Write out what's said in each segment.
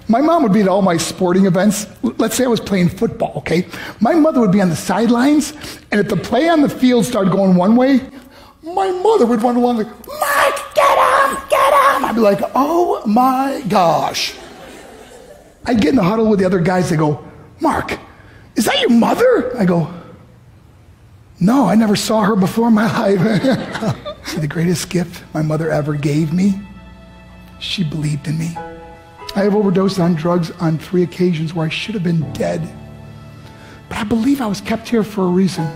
My mom would be at all my sporting events. Let's say I was playing football, okay? My mother would be on the sidelines, and if the play on the field started going one way, my mother would run along like, Mark, get him, get him. I'd be like, oh my gosh. I'd get in the huddle with the other guys. They go, Mark, is that your mother? I go, no, I never saw her before in my life. See, the greatest gift my mother ever gave me, she believed in me. I have overdosed on drugs on 3 occasions where I should have been dead. But I believe I was kept here for a reason.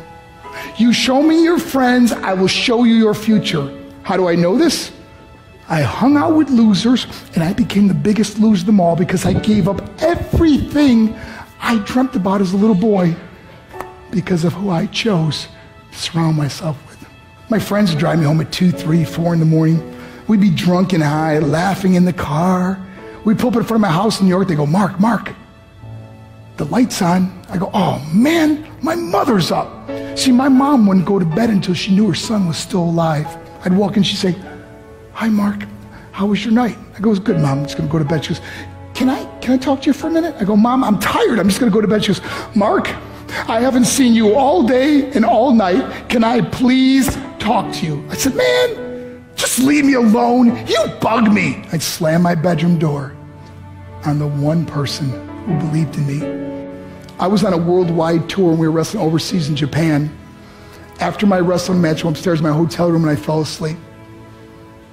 You show me your friends, I will show you your future. How do I know this? I hung out with losers, and I became the biggest loser of them all because I gave up everything I dreamt about as a little boy because of who I chose to surround myself with. My friends would drive me home at 2, 3, 4 in the morning. We'd be drunk and high, laughing in the car. We'd pull up in front of my house in New York. They go, Mark, the light's on. I go, oh man, my mother's up. See, my mom wouldn't go to bed until she knew her son was still alive. I'd walk in, she'd say, hi Mark, how was your night? I go, it was good, Mom, I'm just gonna go to bed. She goes, can I talk to you for a minute? I go, Mom, I'm tired, I'm just gonna go to bed. She goes, Mark, I haven't seen you all day and all night. Can I please talk to you? I said, man, just leave me alone. You bug me. I'd slam my bedroom door on the one person who believed in me. I was on a worldwide tour and we were wrestling overseas in Japan. After my wrestling match, I went upstairs in my hotel room and I fell asleep.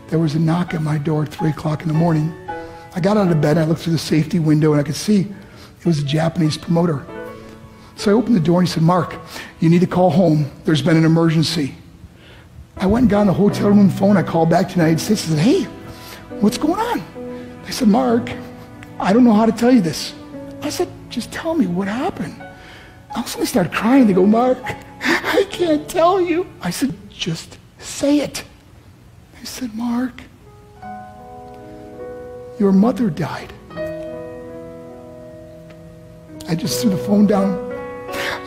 There was a knock at my door at 3 o'clock in the morning. I got out of bed, I looked through the safety window and I could see it was a Japanese promoter. So I opened the door and he said, Mark, you need to call home. There's been an emergency. I went and got on the hotel room phone. I called back to the United States and said, hey, what's going on? They said, Mark, I don't know how to tell you this. I said, just tell me what happened. All of a sudden they started crying. They go, Mark, I can't tell you. I said, just say it. They said, Mark, your mother died. I just threw the phone down.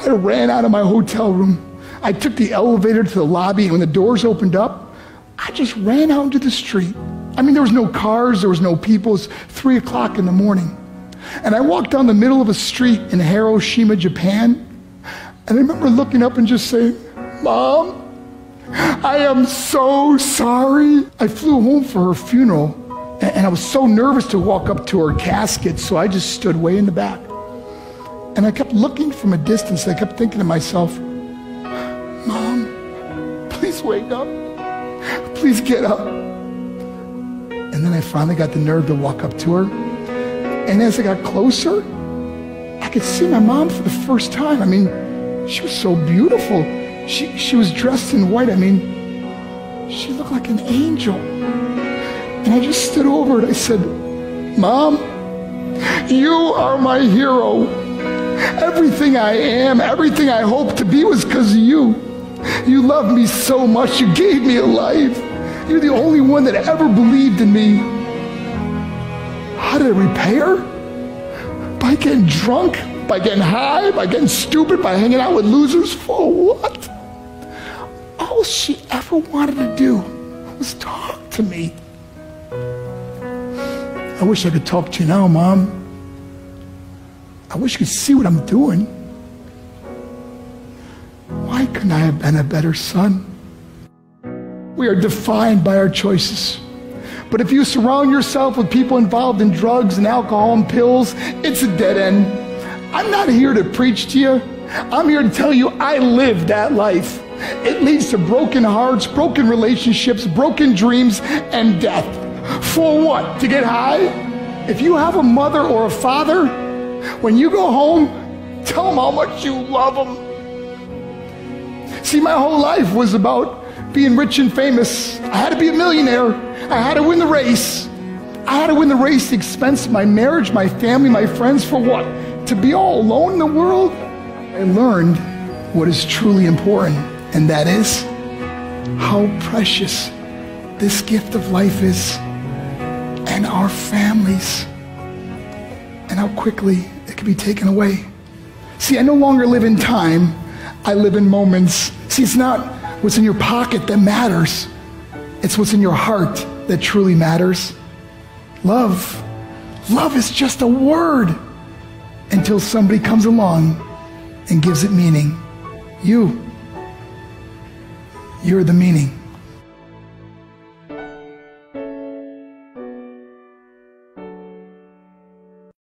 I ran out of my hotel room. I took the elevator to the lobby, and when the doors opened up, I just ran out into the street. I mean, there was no cars, there was no people. It was 3 o'clock in the morning. And I walked down the middle of a street in Hiroshima, Japan, and I remember looking up and just saying, Mom, I am so sorry. I flew home for her funeral, and I was so nervous to walk up to her casket, so I just stood way in the back. And I kept looking from a distance. I kept thinking to myself, Mom, please wake up. Please get up. And then I finally got the nerve to walk up to her. And as I got closer, I could see my mom for the first time. I mean, she was so beautiful. She was dressed in white. I mean, she looked like an angel. And I just stood over and I said, Mom, you are my hero. Everything I am, everything I hope to be was because of you. You loved me so much, you gave me a life. You're the only one that ever believed in me. How did I repay her? By getting drunk, by getting high, by getting stupid, by hanging out with losers? For what? All she ever wanted to do was talk to me. I wish I could talk to you now, Mom. I wish you could see what I'm doing. Why couldn't I have been a better son? We are defined by our choices. But if you surround yourself with people involved in drugs and alcohol and pills, it's a dead end. I'm not here to preach to you. I'm here to tell you I lived that life. It leads to broken hearts, broken relationships, broken dreams, and death. For what? To get high? If you have a mother or a father, when you go home, tell them how much you love them. See, my whole life was about being rich and famous. I had to be a millionaire. I had to win the race. I had to win the race at the expense of my marriage, my family, my friends. For what? To be all alone in the world? I learned what is truly important, and that is how precious this gift of life is, and our families, and how quickly it can be taken away. See, I no longer live in time, I live in moments. See, it's not what's in your pocket that matters, it's what's in your heart that truly matters. Love Love is just a word until somebody comes along and gives it meaning. You're the meaning.